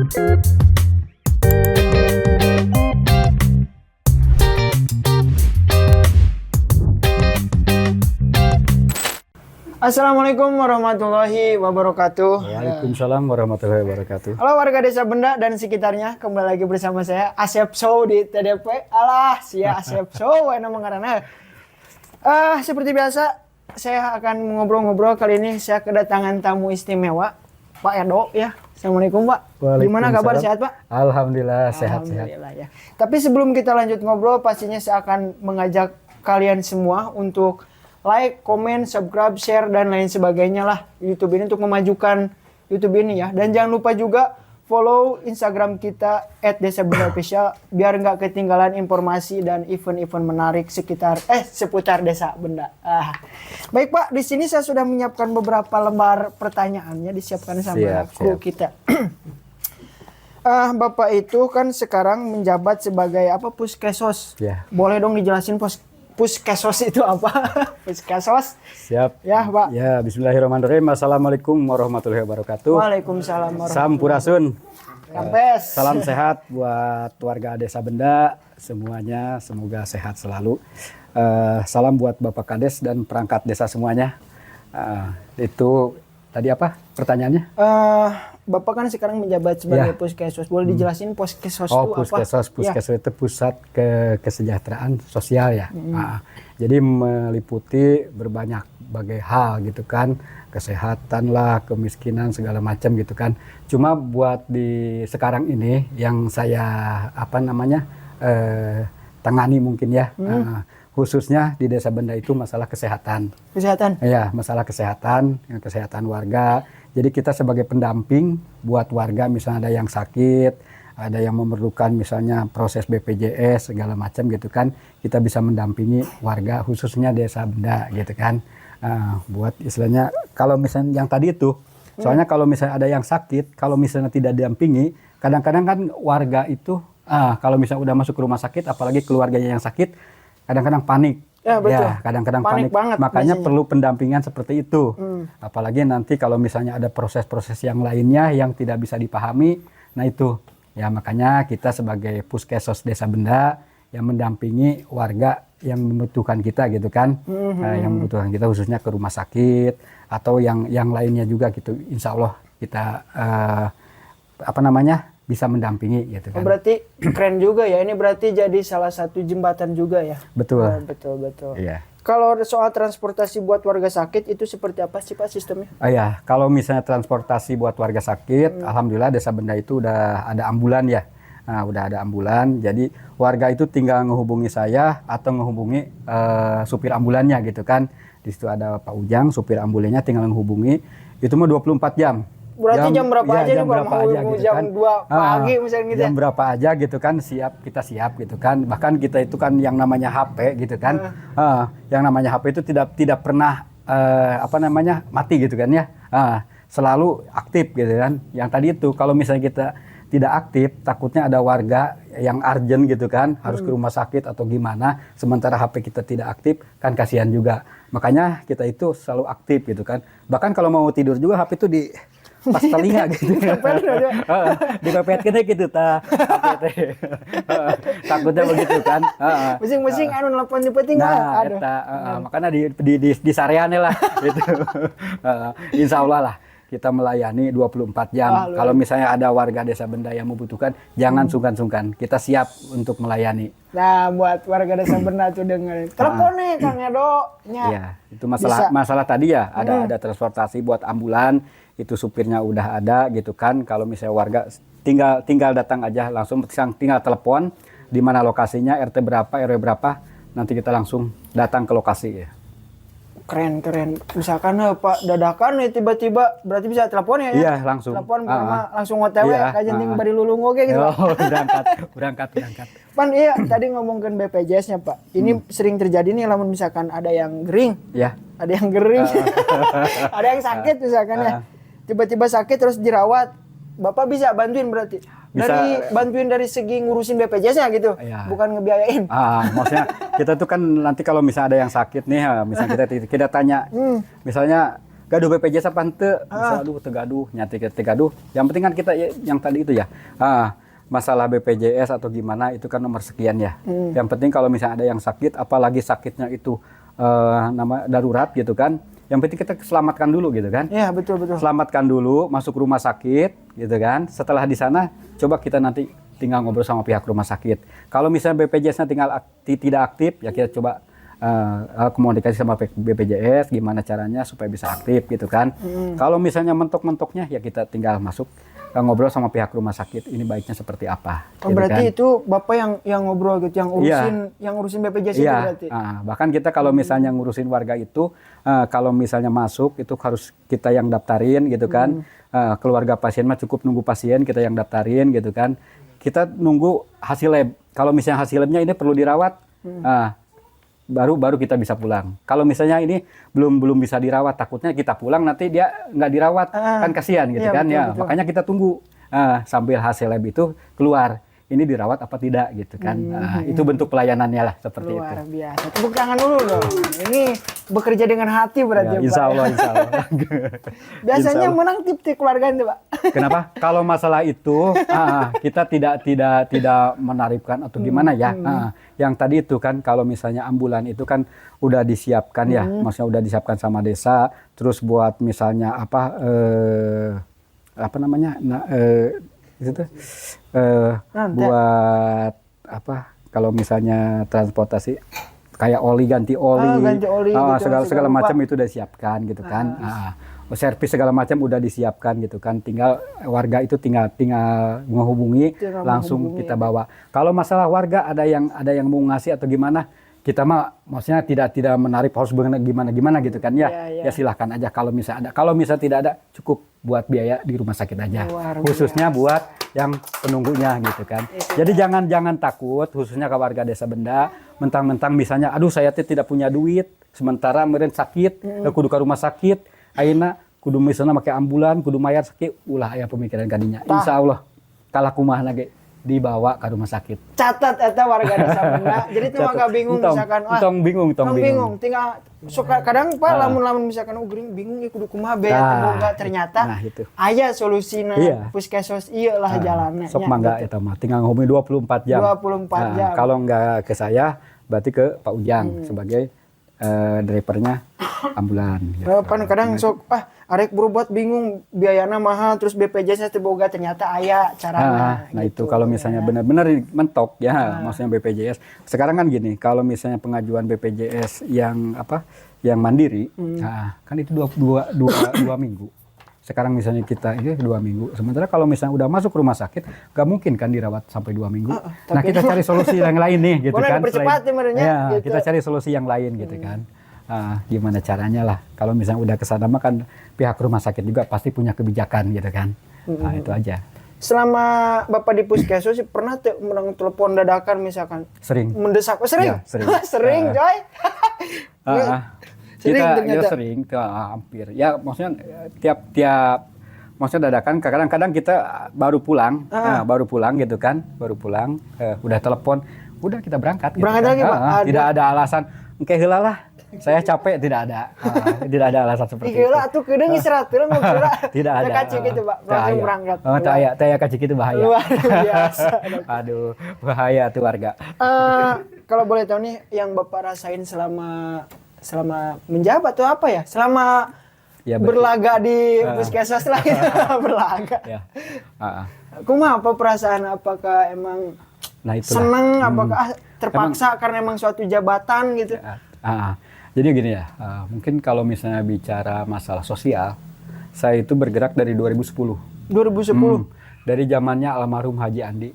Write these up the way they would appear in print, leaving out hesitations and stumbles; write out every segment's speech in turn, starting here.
Assalamualaikum warahmatullahi wabarakatuh. Waalaikumsalam warahmatullahi wabarakatuh. Halo warga Desa Benda dan sekitarnya, kembali lagi bersama saya Asep Show di TDP. Alah, sia Asep Show enak mengarana. Seperti biasa, saya akan ngobrol-ngobrol. Kali ini saya kedatangan tamu istimewa, Pak Edo ya. Assalamualaikum Pak. Gimana kabar, sehat Pak? Alhamdulillah sehat. Alhamdulillah ya. Tapi sebelum kita lanjut ngobrol, pastinya saya akan mengajak kalian semua untuk like, komen, subscribe, share, dan lain sebagainya lah YouTube ini untuk memajukan YouTube ini ya. Dan jangan lupa juga follow Instagram kita @desabenda_official biar nggak ketinggalan informasi dan event-event menarik seputar Desa Benda. Baik Pak, di sini saya sudah menyiapkan beberapa lembar pertanyaannya disiapkan sama kru kita. Bapak itu kan sekarang menjabat sebagai Puskesos. Ya. Boleh dong dijelasin Puskesos itu apa? Puskesos. Siap. Ya, Pak. Ya, bismillahirrahmanirrahim. Assalamualaikum warahmatullahi wabarakatuh. Waalaikumsalam warahmatullahi Sampurasun. Kampes. Salam sehat buat warga Desa Benda semuanya, semoga sehat selalu. Salam buat Bapak Kades dan perangkat desa semuanya. Itu tadi apa pertanyaannya? Bapak kan sekarang menjabat sebagai Puskesos. Boleh dijelasin Puskesos itu apa? Puskesos itu pusat kesejahteraan sosial ya. Jadi meliputi berbagai hal gitu kan, kesehatan lah, kemiskinan segala macam gitu kan. Cuma buat di sekarang ini yang saya tangani mungkin ya, khususnya di Desa Benda itu masalah kesehatan. Kesehatan? Iya, masalah kesehatan warga. Jadi kita sebagai pendamping buat warga, misalnya ada yang sakit, ada yang memerlukan misalnya proses BPJS segala macam gitu kan, kita bisa mendampingi warga khususnya Desa Benda gitu kan. Buat istilahnya kalau misalnya yang tadi itu, soalnya kalau misalnya ada yang sakit, kalau misalnya tidak didampingi, kadang-kadang kan warga itu kalau misalnya udah masuk ke rumah sakit, apalagi keluarganya yang sakit, kadang-kadang panik. Ya, betul. Ya, kadang-kadang panik banget, makanya biasanya perlu pendampingan seperti itu. Apalagi nanti kalau misalnya ada proses-proses yang lainnya yang tidak bisa dipahami, nah itu ya makanya kita sebagai Puskesos Desa Benda yang mendampingi warga yang membutuhkan kita gitu kan, yang membutuhkan kita khususnya ke rumah sakit atau yang lainnya juga gitu. Insya Allah kita bisa mendampingi gitu kan. Berarti keren juga ya. Ini berarti jadi salah satu jembatan juga ya. Betul. Betul. Iya. Kalau soal transportasi buat warga sakit itu seperti apa sih Pak sistemnya? Ya, kalau misalnya transportasi buat warga sakit, alhamdulillah Desa Benda itu udah ada ambulan ya. Udah ada ambulan. Jadi warga itu tinggal menghubungi saya atau menghubungi supir ambulannya gitu kan. Di situ ada Pak Ujang, supir ambulannya tinggal menghubungi. Itu mah 24 jam. Berarti jam berapa aja nih Pak? Mau gitu jam kan. 2 pagi misalnya gitu. Jam berapa aja gitu kan, kita siap gitu kan. Bahkan kita itu kan yang namanya HP gitu kan. Yang namanya HP itu tidak pernah mati gitu kan ya. Selalu aktif gitu kan. Yang tadi itu kalau misalnya kita tidak aktif, takutnya ada warga yang urgent gitu kan, harus ke rumah sakit atau gimana, sementara HP kita tidak aktif, kan kasihan juga. Makanya kita itu selalu aktif gitu kan. Bahkan kalau mau tidur juga HP itu di pas telinga gitu. Dipepet gitu takutnya begitu kan. Pusing-pusing nelpon penting nah, makanya di sareane lah gitu. Insya Allah lah kita melayani 24 jam. Kalau misalnya ada warga Desa Benda yang membutuhkan, jangan sungkan-sungkan. Kita siap untuk melayani. Nah, buat warga Desa Benda tuh dengerin. Telepon nih Kang Edo. Iya, itu masalah tadi ya. Ada transportasi buat ambulan. Itu supirnya udah ada gitu kan. Kalau misalnya warga tinggal datang aja, langsung tinggal telepon di mana lokasinya, RT berapa, RW berapa, nanti kita langsung datang ke lokasi ya. Keren. Misalkan Pak dadakan nih tiba-tiba, berarti bisa telepon ya? Iya, langsung. Telepon langsung OTW, kajenting bari lulung oke gitu. Berangkat. Pan iya, tadi ngomongin BPJS-nya Pak. Ini sering terjadi nih lamun misalkan ada yang gering. Iya. Ada yang gering. Ada yang sakit misalkan ya. Tiba-tiba sakit terus dirawat, Bapak bisa bantuin berarti? Bantuin dari segi ngurusin BPJS-nya gitu, bukan ngebiayain. Maksudnya kita tuh kan nanti kalau misalnya ada yang sakit nih, misalnya kita tanya, misalnya gaduh BPJS apa henteu? Bisa aduh teu gaduh, nyati teu gaduh. Yang penting kan kita yang tadi itu ya. Masalah BPJS atau gimana itu kan nomor sekian ya. Yang penting kalau misalnya ada yang sakit, apalagi sakitnya itu nama darurat gitu kan. Yang penting kita selamatkan dulu gitu kan. Iya, betul. Selamatkan dulu, masuk rumah sakit gitu kan. Setelah di sana coba kita nanti tinggal ngobrol sama pihak rumah sakit. Kalau misalnya BPJS-nya tidak aktif, ya kita coba komunikasi sama BPJS gimana caranya supaya bisa aktif gitu kan. Kalau misalnya mentok-mentoknya ya kita tinggal masuk ngobrol sama pihak rumah sakit ini baiknya seperti apa. Oh, gitu berarti kan. itu Bapak yang ngobrol gitu, yang ngurusin BPJS itu berarti. Bahkan kita kalau misalnya ngurusin warga itu kalau misalnya masuk itu harus kita yang daftarin gitu kan. Keluarga pasien mah cukup nunggu pasien, kita yang daftarin gitu kan. Kita nunggu hasil lab. Kalau misalnya hasil labnya ini perlu dirawat. Baru kita bisa pulang. Kalau misalnya ini belum bisa dirawat, takutnya kita pulang nanti dia nggak dirawat, kan kasihan gitu kan. Betul. Makanya kita tunggu sambil hasil lab itu keluar. Ini dirawat apa tidak gitu kan. Itu bentuk pelayanannya lah seperti itu. Luar biasa. Tepuk tangan dulu dong. Ini bekerja dengan hati berarti ya, insya Allah. Biasanya menang tip-tip keluarga itu, Pak. Kenapa? Kalau masalah itu kita tidak menaripkan atau gimana ya. Yang tadi itu kan kalau misalnya ambulan itu kan udah disiapkan ya, maksudnya udah disiapkan sama desa. Terus buat misalnya apa namanya? Itu buat apa? Kalau misalnya transportasi kayak ganti oli gitu, segala macam itu udah disiapkan gitu kan. Servis segala macam udah disiapkan gitu kan. Tinggal warga itu tinggal menghubungi langsung kita bawa. Kalau masalah warga ada yang mau ngasih atau gimana, kita mah maksudnya tidak menarik harus gimana gitu kan ya. Ya silahkan aja kalau misalnya ada. Kalau misalnya tidak ada cukup buat biaya di rumah sakit aja. Khususnya buat yang penunggunya gitu kan. Jadi jangan takut khususnya ke warga Desa Benda mentang-mentang misalnya aduh saya tidak punya duit sementara meureun sakit kudu ke rumah sakit ayeuna kudu misalnya pakai ambulan kudu mayar sakit ulah aya pemikiran kadinya. Insyaallah kalah kumaha ge dibawa ke rumah sakit. Catat eta warga Desa Benda. Jadi teu mah bingung misalkan tong bingung. Tinggal suka kadang Pak lamun misalkan gering bingung ya kudu kumaha bea boga ternyata aya solusina puskesmas ieu lah jalanna. Sok mangga eta mah tinggal ngomong 24 jam. 24 jam. Kalau enggak ke saya berarti ke Pak Ujang sebagai drivernya ambulan. Gitu. Kadang sok arek berobat bingung biayana mahal terus BPJS teh boga ternyata aya carana. Nah gitu. Itu kalau misalnya benar-benar mentok ya maksudnya BPJS. Sekarang kan gini, kalau misalnya pengajuan BPJS yang mandiri, kan itu dua minggu. Sekarang misalnya kita ini 2 minggu. Sementara kalau misalnya udah masuk rumah sakit, gak mungkin kan dirawat sampai 2 minggu. Nah kita cari solusi yang lain nih gitu kan. Gitu. Kita cari solusi yang lain gitu kan. Gimana caranya lah. Kalau misalnya udah kesana mah kan pihak rumah sakit juga pasti punya kebijakan gitu kan. Nah itu aja. Selama Bapak di puskesmas pernah menang telepon dadakan misalkan? Sering. Mendesak? Sering? Ya, sering. Sering coy? Sering hampir. Ya maksudnya tiap maksudnya dadakan kadang-kadang kita baru pulang gitu kan. Udah telepon, udah kita berangkat gitu. Berangkat lagi, Pak? Tidak ada alasan engke heula lah. Saya capek, tidak ada. Tidak ada alasan seperti itu. Heula atuh kedeung istirahat heula ngobrol. Tidak ada. Kacik itu, Pak. Langsung berangkat. Taya kacik itu bahaya. Luar biasa. Aduh, bahaya tuh warga. Kalau boleh tahu nih yang Bapak rasain selama menjabat tuh apa ya? Selama berlaga di puskesmas lah gitu. Berlaga. Ya. Kumaha apa perasaan? Apakah emang seneng? Apakah terpaksa karena emang suatu jabatan gitu? Jadi gini ya, mungkin kalau misalnya bicara masalah sosial, saya itu bergerak dari 2010. 2010? Dari zamannya almarhum Haji Andi.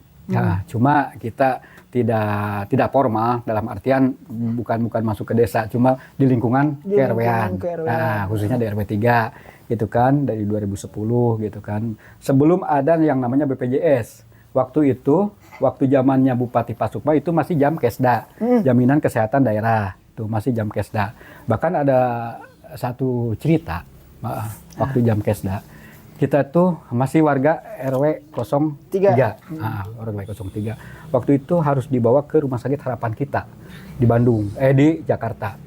Cuma kita tidak formal dalam artian bukan masuk ke desa, cuma di lingkungan KRW-an. Khususnya di RW 3 gitu kan dari 2010 gitu kan. Sebelum ada yang namanya BPJS. Waktu zamannya Bupati Pasukma itu masih jam Kesda, jaminan kesehatan daerah. Tuh masih jam Kesda. Bahkan ada satu cerita waktu jam Kesda. Kita tuh masih warga RW 03. RW 03. Waktu itu harus dibawa ke Rumah Sakit Harapan Kita di Bandung, di Jakarta.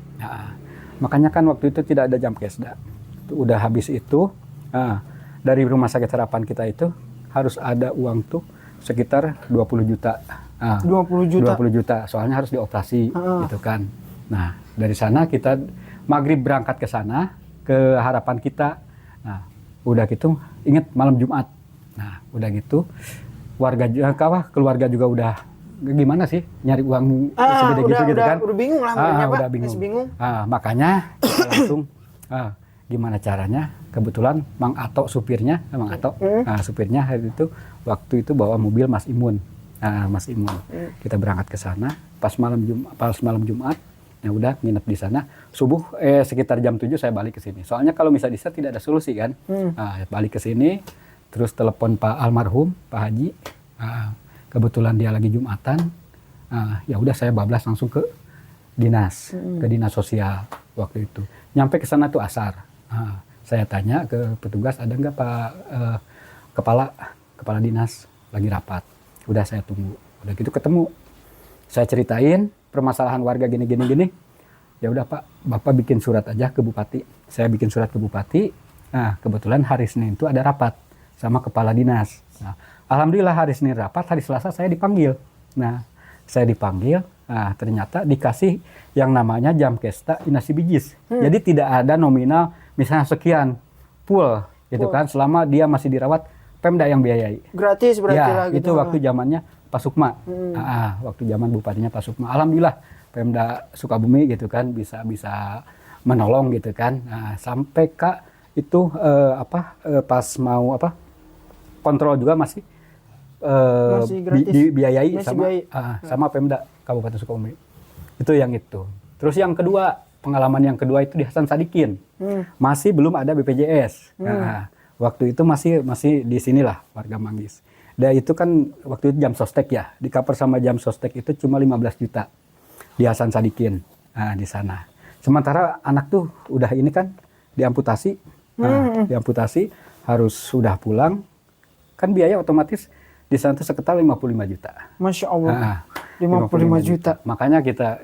Makanya kan waktu itu tidak ada jam Kesda. udah habis itu, dari rumah sakit harapan kita itu harus ada uang tuh sekitar 20 juta. 20 juta. 20 juta, soalnya harus dioperasi gitu kan. Nah, dari sana kita maghrib berangkat ke sana, ke harapan kita. Nah, udah gitu, inget malam Jumat. Nah, udah gitu, keluarga juga udah gimana sih nyari uang segede gitu kan? Udah bingung lah, Pak. Udah bingung. Makanya kita langsung gimana caranya? Kebetulan Mang Ato supirnya, supirnya waktu itu bawa mobil Mas Imun. Mas Imun. Kita berangkat ke sana pas malam Jumat. Ya udah nginep di sana. Subuh sekitar jam 7 saya balik ke sini. Soalnya kalau misalnya di sana tidak ada solusi kan. Balik ke sini terus telepon Pak almarhum, Pak Haji. Kebetulan dia lagi Jumatan. Ya udah saya bablas langsung ke dinas, ke dinas sosial waktu itu. Nyampe ke sana tuh asar. Saya tanya ke petugas, ada nggak Pak kepala dinas lagi rapat. Udah saya tunggu. Udah gitu ketemu. Saya ceritain permasalahan warga gini. Ya udah Pak, Bapak bikin surat aja ke bupati. Saya bikin surat ke bupati. Nah, kebetulan hari Senin itu ada rapat sama kepala dinas. Nah, alhamdulillah hari Senin rapat, hari Selasa saya dipanggil. Nah, saya dipanggil, ternyata dikasih yang namanya Jamkesta Inasi Bijis. Jadi tidak ada nominal misalnya sekian full gitu kan, selama dia masih dirawat Pemda yang biayai. Gratis berarti ya, lah gitu. Itu waktu zamannya Pak Sukma. Waktu zaman bupatinya Pak Sukma. Alhamdulillah Pemda Sukabumi gitu kan bisa menolong gitu kan. Sampai Kak itu pas mau kontrol juga masih dibiayai sama Pemda Kabupaten Sukabumi. Itu yang itu. Terus yang kedua, pengalaman yang kedua itu di Hasan Sadikin. Masih belum ada BPJS. Waktu itu masih di sinilah warga Manggis. Dan itu kan waktu itu jam sostek ya. Di cover sama jam sostek itu cuma 15 juta di Hasan Sadikin. Di sana. Sementara anak tuh udah ini kan diamputasi. Diamputasi harus sudah pulang. Kan biaya otomatis di sana tuh sekitar 55 juta. Masya Allah. 55 juta. Makanya kita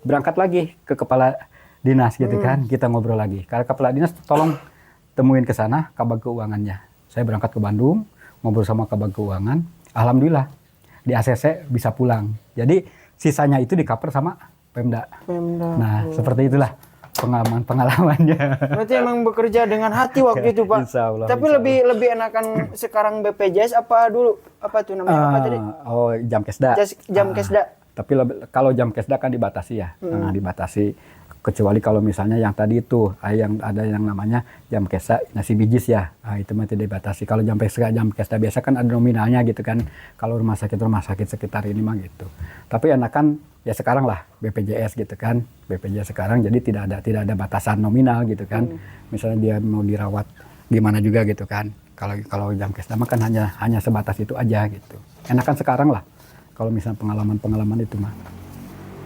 berangkat lagi ke kepala dinas gitu kan. Kita ngobrol lagi. Kalau kepala dinas tolong temuin ke sana Kabag Keuangannya. Saya berangkat ke Bandung, ngobrol sama Kabag Keuangan. Alhamdulillah di ACC bisa pulang. Jadi sisanya itu di-cover sama Pemda. Nah, seperti itulah pengalamannya. Berarti emang bekerja dengan hati waktu itu, Pak. Insya Allah, tapi insya Allah. lebih enakan sekarang BPJS apa dulu? Apa tuh namanya? Apa tadi? Jamkesda. Jamkesda. Tapi kalau Jamkesda kan dibatasi ya. Dibatasi. Kecuali kalau misalnya yang tadi itu yang ada yang namanya Jamkesda Inasi Bijis ya. Itu mah tidak dibatasi. Kalau Jamkesda biasa kan ada nominalnya gitu kan. Kalau rumah sakit sekitar ini mah gitu. Tapi enakan ya sekarang lah BPJS gitu kan. BPJS sekarang jadi tidak ada batasan nominal gitu kan. Misalnya dia mau dirawat gimana juga gitu kan. Kalau Jamkesda mah kan hanya sebatas itu aja gitu. Enakan sekarang lah. Kalau misalnya pengalaman itu mah.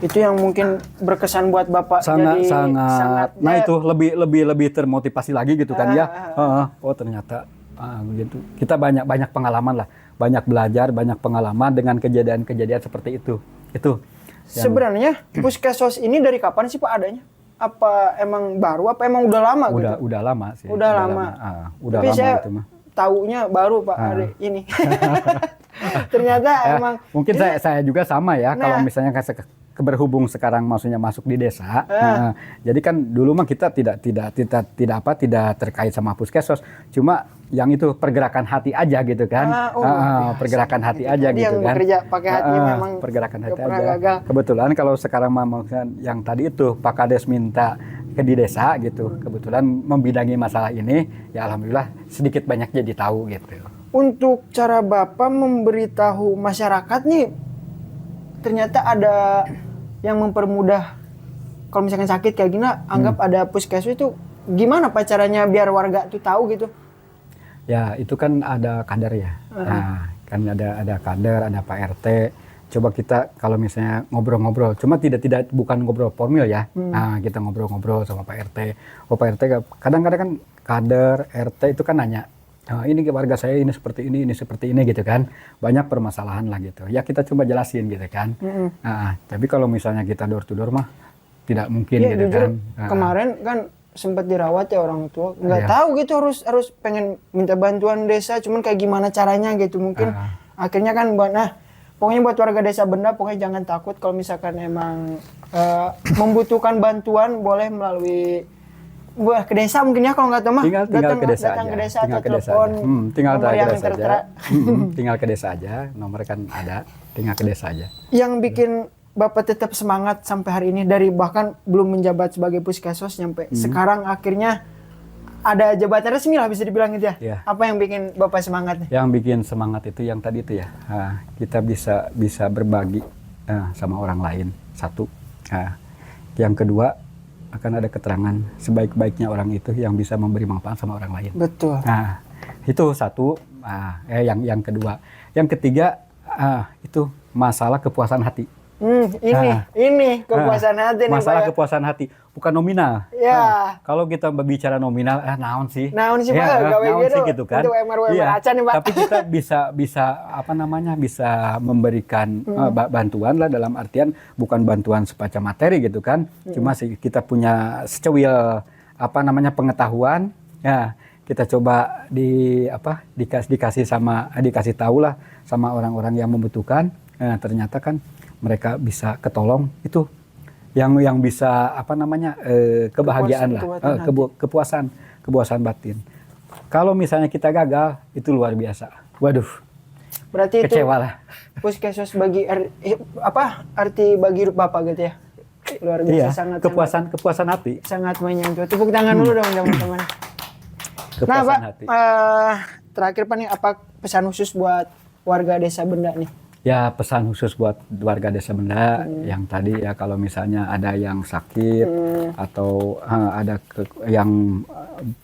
Itu yang mungkin berkesan buat Bapak. Sangat. Nah itu lebih termotivasi lagi gitu kan ya. Oh ternyata gitu. Kita banyak pengalaman lah, banyak belajar, banyak pengalaman dengan kejadian seperti itu. Itu. Sebenarnya Puskesmas ini dari kapan sih Pak adanya? Apa emang baru? Apa emang udah lama gitu? Udah lama sih. Udah lama. Udah tapi lama saya itu mah. Taunya baru Pak hari ini. Ternyata emang. Mungkin saya juga sama ya. Kalau misalnya berhubung sekarang maksudnya masuk di desa. Jadi kan dulu mah kita tidak terkait sama Puskesmas. Cuma yang itu pergerakan hati aja gitu kan. Pergerakan hati aja gitu kan. Yang bekerja pakai hati memang pergerakan hati aja. Gagal. Kebetulan kalau sekarang mah yang tadi itu Pak Kades minta di desa gitu. Kebetulan membidangi masalah ini, ya alhamdulillah sedikit banyak jadi tahu gitu. Untuk cara Bapak memberitahu masyarakat nih, ternyata ada yang mempermudah. Kalau misalkan sakit kayak gini, anggap ada Puskesmas itu gimana Pak caranya biar warga tuh tahu gitu? Ya itu kan ada kader ya. Nah, kan ada kader, ada Pak RT. Coba kita kalau misalnya ngobrol-ngobrol, cuma bukan ngobrol formil ya. Nah, kita ngobrol-ngobrol sama Pak RT. Oh Pak RT kadang-kadang kan kader RT itu kan nanya, ini warga saya ini seperti ini gitu kan. Banyak permasalahan lah gitu. Ya kita coba jelasin gitu kan. Tapi kalau misalnya kita door to door mah tidak mungkin gitu kan. Kemarin kan sempat dirawat ya orang tua. Nggak Iya. tahu gitu harus pengen minta bantuan desa, cuman kayak gimana caranya gitu mungkin. Akhirnya kan pokoknya buat warga desa Benda pokoknya jangan takut kalau misalkan emang membutuhkan bantuan boleh melalui ke desa mungkin ya, kalau nggak tahu mah tinggal ke desa datang aja. ke desa Tinggal atau ke desa telepon aja. Tinggal nomor ke yang desa aja. tertera. Tinggal ke desa aja, nomor kan ada. Tinggal ke desa aja. Yang bikin Bapak tetap semangat sampai hari ini, dari bahkan belum menjabat sebagai Puskesmas sampai sekarang akhirnya ada jabatan resmi lah bisa dibilang gitu ya. Iya. Apa yang bikin Bapak semangat nih? Yang bikin semangat itu yang tadi itu ya, kita bisa berbagi sama orang lain, satu. Yang kedua, akan ada keterangan sebaik-baiknya orang itu yang bisa memberi manfaat sama orang lain. Betul. Nah, itu satu. Yang kedua, yang ketiga itu masalah kepuasan hati. Ini kepuasan hati nih Masalah Pak. kepuasan hati, bukan nominal. Ya. Kalau kita berbicara nominal, naon sih? Naon sih, Ya, Pak? Gawe naon gitu. sih gitu kan? Untuk MR Iya. acan nih, Pak. Tapi kita bisa bisa memberikan bantuan lah, dalam artian bukan bantuan semacam materi gitu kan. Cuma sih kita punya secewil pengetahuan, ya kita coba dikasih tahu lah sama orang-orang yang membutuhkan. Ternyata kan mereka bisa ketolong, itu yang bisa kebahagiaan lah, kepuasan batin. Kalau misalnya kita gagal, itu luar biasa. Waduh, Berarti itu kecewa lah. Puskesmas bagi arti bagi Bapak gitu ya. Luar biasa, Iya, sangat kepuasan hati. sangat menyentuh. Tepuk tangan dulu dong teman-teman. Nah, Kepuasan Pak, hati. terakhir Pak nih, apa pesan khusus buat warga desa Benda nih? Ya, pesan khusus buat warga desa Benda yang tadi ya, kalau misalnya ada yang sakit atau ada yang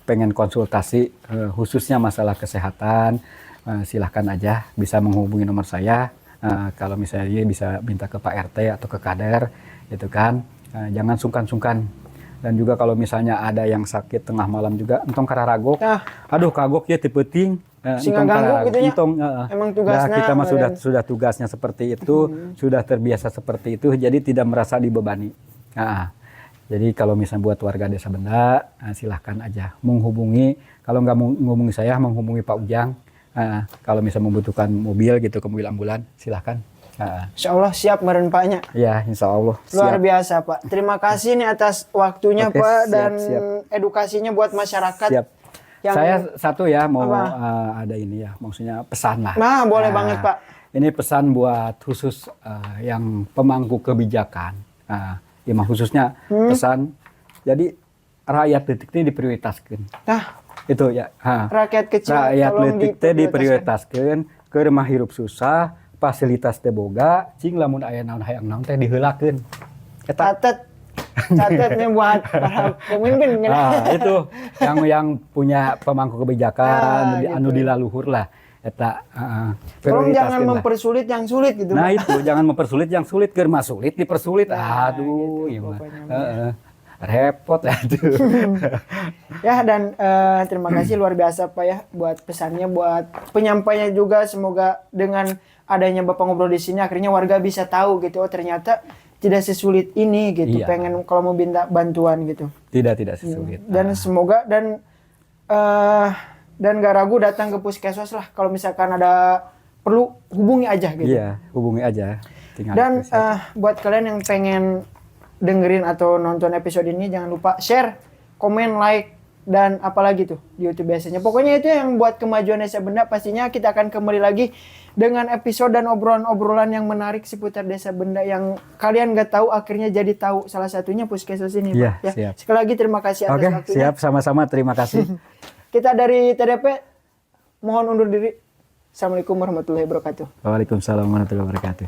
pengen konsultasi khususnya masalah kesehatan, silahkan aja bisa menghubungi nomor saya. Kalau misalnya dia bisa minta ke Pak RT atau ke Kader gitu kan. Jangan sungkan-sungkan. Dan juga kalau misalnya ada yang sakit tengah malam juga, entong kararagok. Aduh, kagok ya tipe ting. Singa ganggu gitu ya? Emang tugasnya. Kita mah sudah tugasnya seperti itu, sudah terbiasa seperti itu, jadi tidak merasa dibebani. Jadi kalau misalnya buat warga desa Benda, silahkan aja menghubungi. Kalau nggak menghubungi saya, menghubungi Pak Ujang. Kalau misalnya membutuhkan mobil gitu, ke mobil ambulan, silahkan. Insya Allah siap meren Paknya. Ya, insya Allah. Luar biasa Pak. Terima kasih nih atas waktunya Oke, Pak, siap, dan siap. edukasinya buat masyarakat. Siap. Yang... Saya satu ya mau Apa? ada ini ya, maksudnya pesan lah. Nah, boleh banget Pak. Ini pesan buat khusus yang pemangku kebijakan. Ya, khususnya pesan. Jadi rakyat detik ini diprioritaskan. Nah, Itu ya. rakyat kecil Rakyat tolong detik teh diprioritaskan ke rumah hirup susah, fasilitas teh boga, cing lamun aya naon hayang naon teh diheulakeun. Eta Catatnya buat para pemimpin. itu yang punya pemangku kebijakan anu gitu. dilaluhur lah. Eta Tolong jangan prioritaskeun lah. mempersulit yang sulit gitu. Nah Pak. itu jangan mempersulit yang sulit, keur mah sulit dipersulit. gitu, Aduh, iya mah. pokoknya. Repot aduh. Ya, dan terima kasih luar biasa Pak ya buat pesannya, buat penyampaiannya juga. Semoga dengan adanya Bapak ngobrol di sini akhirnya warga bisa tahu gitu, oh ternyata tidak sesulit ini gitu. Iya. Pengen kalau mau minta bantuan gitu. Tidak sesulit. Dan semoga dan gak ragu datang ke Puskesmas lah kalau misalkan ada perlu, hubungi aja gitu. Iya, hubungi aja. Tinggal Dan dipersiapkan. buat kalian yang pengen dengerin atau nonton episode ini, jangan lupa share, komen, like, dan apalagi tuh di YouTube biasanya. Pokoknya itu yang buat kemajuan Desa Benda. Pastinya kita akan kembali lagi dengan episode dan obrolan-obrolan yang menarik seputar Desa Benda yang kalian gak tahu akhirnya jadi tahu. Salah satunya Puskesmas ini, Iya, Pak. Ya. siap. Sekali lagi terima kasih atas Oke, waktunya. siap, sama-sama, terima kasih. Kita dari TDP mohon undur diri. Assalamualaikum warahmatullahi wabarakatuh. Waalaikumsalam warahmatullahi wabarakatuh.